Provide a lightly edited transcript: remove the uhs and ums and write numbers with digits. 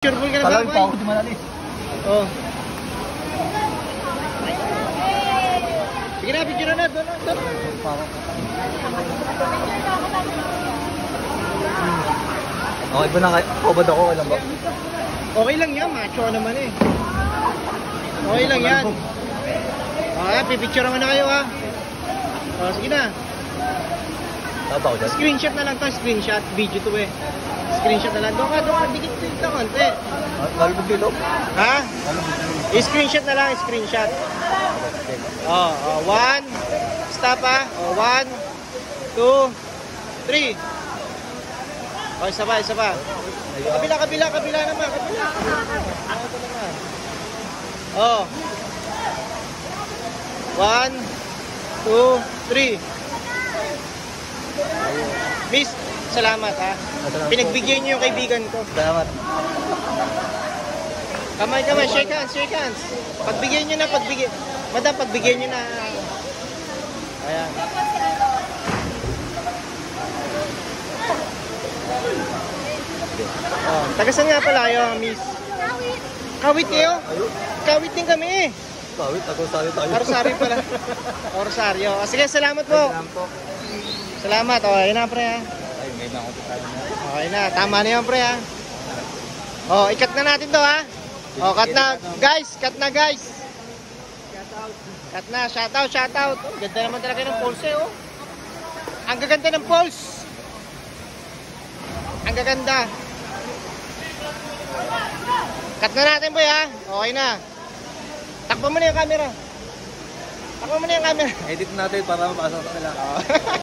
Sure ka na ba? Palawin pa ako di malali. Oh. Sige na, picture na. Doon. Okay ba na kayo? Ubad ako, alam ba? Okay lang yan, macho naman eh. Okay lang yan. Okay, pipicture naman na kayo ha. Oh, sige na. Tapa ko dyan. Screenshot na lang to, screenshot. Video to eh. Screenshot na lang. Doon ka, dikit dito konti. Lalubog dito? Ha? Lalubog dito. I-screenshot na lang, screenshot. Oh, one. Stop ha. Oh, 1, 2, 3. Oh, isa pa. Kabila naman. Oh. 1, 2, 3. Miss, salamat ha. Pinagbigyan niyo yung kaibigan ko. Salamat. Kamay, shake hands. Pagbigyan niyo na, Madam, pagbigyan niyo na. Ayan. Oh, tagasan nga pala kayo, Miss. Kawit kayo? Kawit din kami eh. Kawit, ako sari tayo. Rosario pala. Rosario. Oh, sige, salamat po. Salamat. Okay na, pre ha. Ay, may na ako tayo na. Okay na, tama na yan, pre ha. Oh, ikat na natin to ha. Oh, cut na. Guys. Cut na, shoutout. Ganda naman talaga ng pulse eh, oh. Ang gaganda ng pulse. Ang gaganda. Cut na natin, boy ha. Okay na. Takbo mo na yung camera. Edit natin para mapasok sa nila.